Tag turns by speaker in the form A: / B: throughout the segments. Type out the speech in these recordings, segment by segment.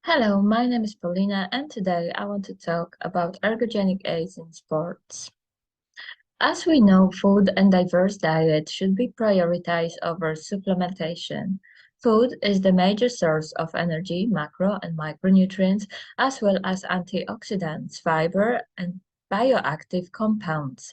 A: Hello, my name is Paulina, and today I want to talk about ergogenic aids in sports. As we know, food and diverse diet should be prioritized over supplementation. Food is the major source of energy, macro and micronutrients, as well as antioxidants, fiber, and bioactive compounds,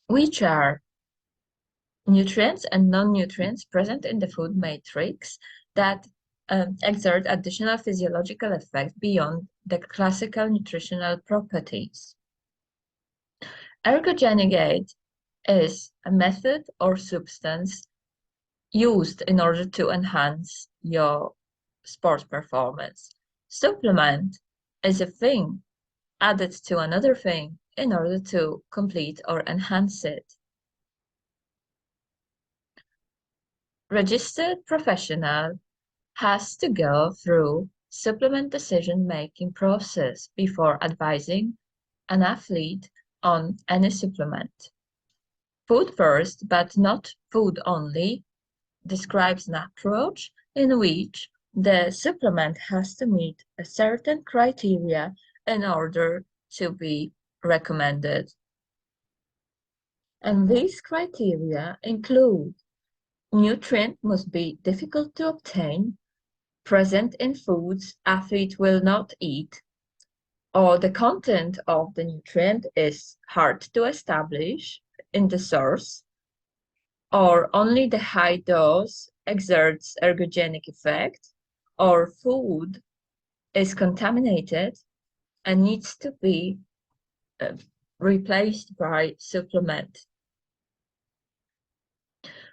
A: which are nutrients and non-nutrients present in the food matrix that exert additional physiological effect beyond the classical nutritional properties. Ergogenic aid is a method or substance used in order to enhance your sports performance. Supplement is a thing added to another thing in order to complete or enhance it. Registered professional has to go through supplement decision-making process before advising an athlete on any supplement. Food first, but not food only, describes an approach in which the supplement has to meet a certain criteria in order to be recommended. And these criteria include nutrient must be difficult to obtain, present in foods athlete will not eat, or the content of the nutrient is hard to establish in the source, or only the high dose exerts ergogenic effect, or food is contaminated and needs to be replaced by supplement.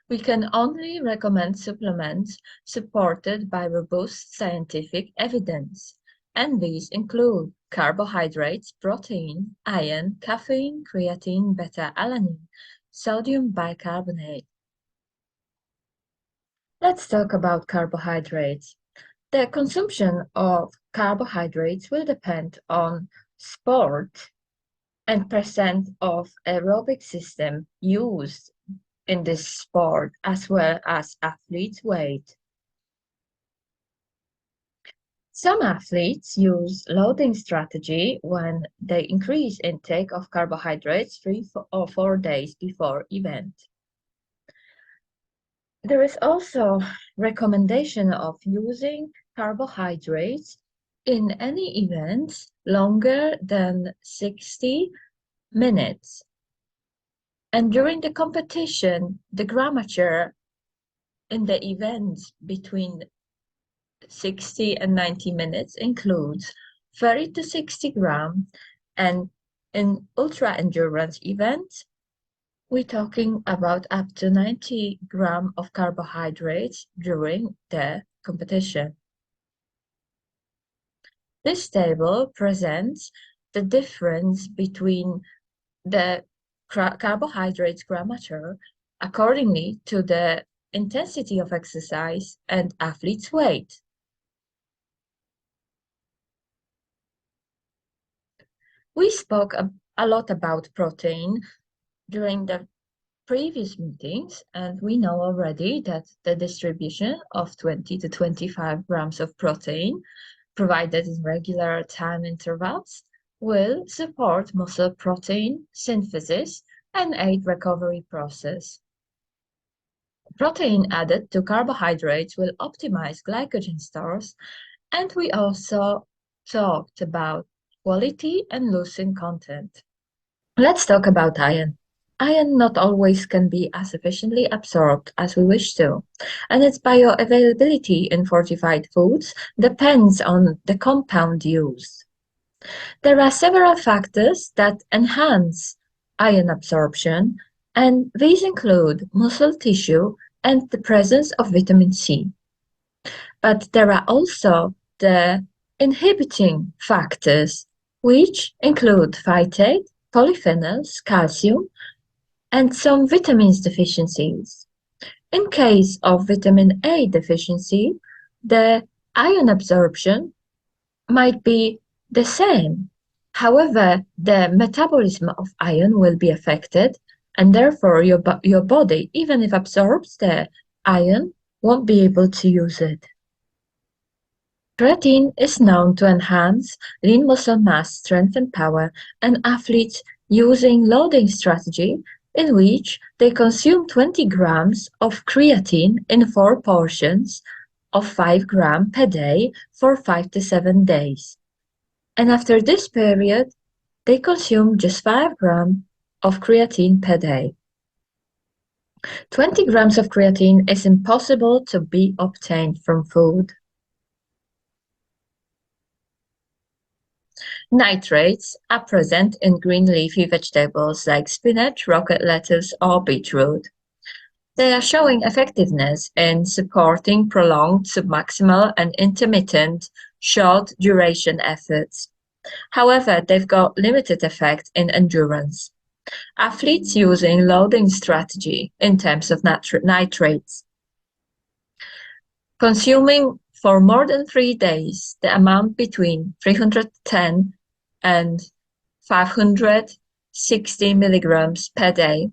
A: We can only recommend supplements supported by robust scientific evidence, and these include carbohydrates, protein, iron, caffeine, creatine, beta-alanine, sodium bicarbonate. Let's talk about carbohydrates. The consumption of carbohydrates will depend on sport and percent of aerobic system used in this sport, as well as athlete's weight. Some athletes use loading strategy when they increase intake of carbohydrates 3 or 4 days before event. There is also recommendation of using carbohydrates in any events longer than 60 minutes. And during the competition, the grammature in the events between 60 and 90 minutes includes 30 to 60 grams, and in ultra endurance events, we're talking about up to 90 grams of carbohydrates during the competition. This table presents the difference between the carbohydrates grammature accordingly to the intensity of exercise and athlete's weight. We spoke a lot about protein during the previous meetings, and we know already that the distribution of 20 to 25 grams of protein provided in regular time intervals will support muscle protein synthesis and aid recovery process. Protein added to carbohydrates will optimize glycogen stores, and we also talked about quality and leucine content. Let's talk about iron. Iron not always can be as efficiently absorbed as we wish to, and its bioavailability in fortified foods depends on the compound used. There are several factors that enhance iron absorption, and these include muscle tissue and the presence of vitamin C. But there are also the inhibiting factors, which include phytate, polyphenols, calcium, and some vitamins deficiencies. In case of vitamin A deficiency, the iron absorption might be the same. However, the metabolism of iron will be affected, and therefore your body, even if absorbs the iron, won't be able to use it. Creatine is known to enhance lean muscle mass, strength and power, and athletes using loading strategy in which they consume 20 grams of creatine in 4 portions of 5 grams per day for 5 to 7 days. And after this period, they consume just 5 grams of creatine per day. 20 grams of creatine is impossible to be obtained from food. Nitrates are present in green leafy vegetables like spinach, rocket lettuce, or beetroot. They are showing effectiveness in supporting prolonged submaximal and intermittent short-duration efforts. However, they've got limited effect in endurance. Athletes using loading strategy in terms of nitrates. Consuming for more than 3 days the amount between 310 and 560 milligrams per day,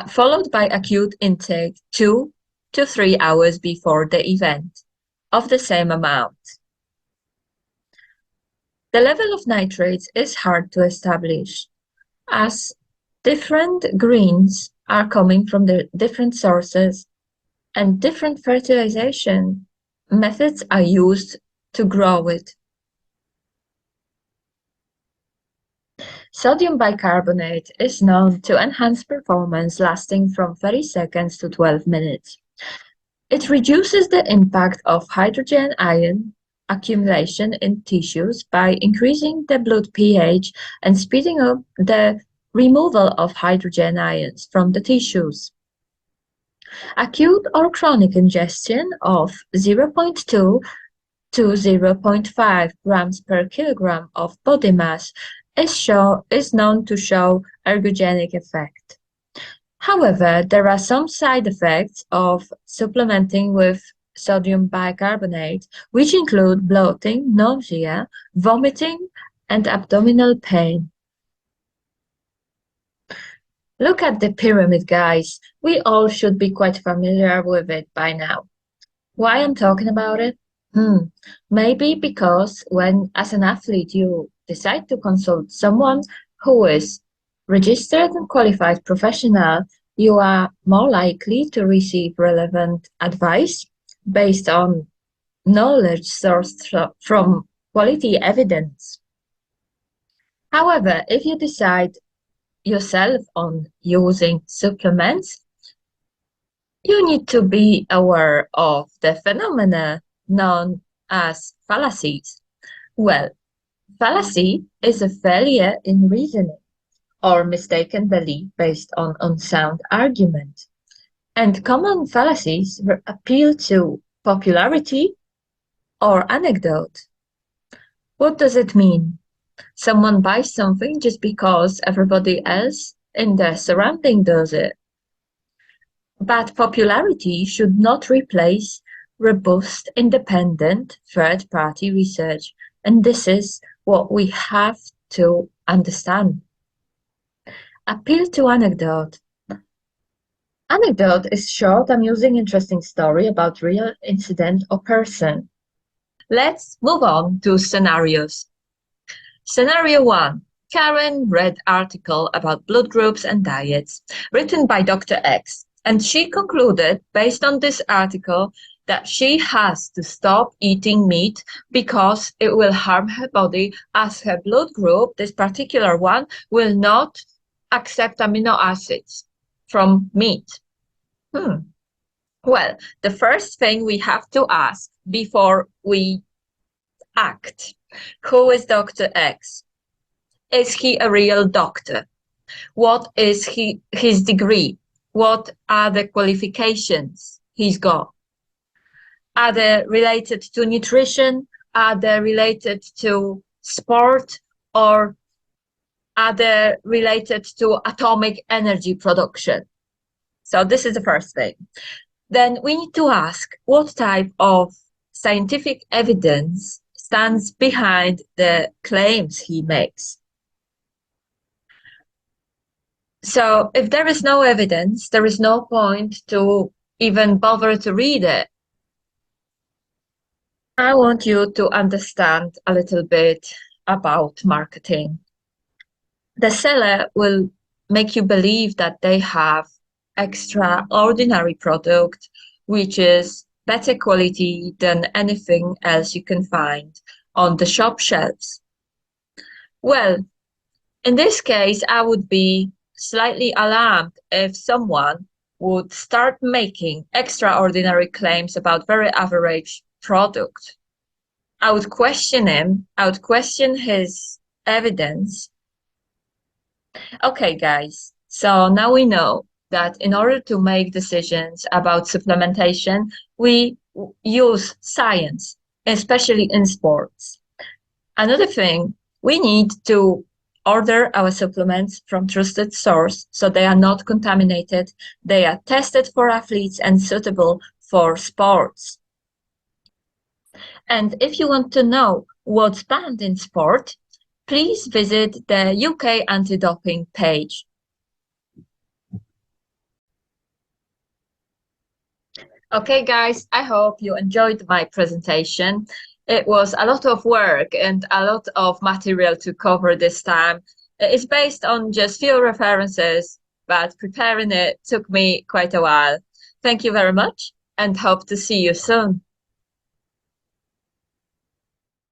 A: followed by acute intake 2 to 3 hours before the event of the same amount. The level of nitrates is hard to establish, as different greens are coming from the different sources and different fertilization methods are used to grow it. Sodium bicarbonate is known to enhance performance lasting from 30 seconds to 12 minutes. It reduces the impact of hydrogen ion accumulation in tissues by increasing the blood pH and speeding up the removal of hydrogen ions from the tissues. Acute or chronic ingestion of 0.2 to 0.5 grams per kilogram of body mass is known to show ergogenic effect. However, there are some side effects of supplementing with sodium bicarbonate, which include bloating, nausea, vomiting, and abdominal pain. Look at the pyramid, guys. We all should be quite familiar with it by now. Why I'm talking about it? Maybe because when, as an athlete, you decide to consult someone who is registered and qualified professional, you are more likely to receive relevant advice based on knowledge sourced from quality evidence. However, if you decide yourself on using supplements, you need to be aware of the phenomena known as fallacies. Well, fallacy is a failure in reasoning or mistaken belief based on unsound argument. And common fallacies appeal to popularity or anecdote. What does it mean? Someone buys something just because everybody else in their surrounding does it. But popularity should not replace robust, independent, third-party research, and this is what we have to understand. Appeal to anecdote. Anecdote is short, amusing, interesting story about real incident or person. Let's move on to scenarios. Scenario 1. Karen read article about blood groups and diets written by Dr. X, and she concluded, based on this article, that she has to stop eating meat because it will harm her body, as her blood group, this particular one, will not accept amino acids from meat. Well, the first thing we have to ask before we act, who is Dr. X? Is he a real doctor? What is his degree? What are the qualifications he's got? Are they related to nutrition? Are they related to sport? Or are they related to atomic energy production? So this is the first thing. Then we need to ask what type of scientific evidence stands behind the claims he makes. So if there is no evidence, there is no point to even bother to read it. I want you to understand a little bit about marketing. The seller will make you believe that they have extraordinary product, which is better quality than anything else you can find on the shop shelves. Well, in this case, I would be slightly alarmed if someone would start making extraordinary claims about very average product. I would question him. I would question his evidence. Okay, guys. So now we know that in order to make decisions about supplementation, we use science, especially in sports. Another thing, we need to order our supplements from trusted source so they are not contaminated, they are tested for athletes and suitable for sports. And if you want to know what's banned in sport, please visit the UK anti-doping page. Okay, guys, I hope you enjoyed my presentation. It was a lot of work and a lot of material to cover this time. It's based on just few references, but preparing it took me quite a while. Thank you very much and hope to see you soon.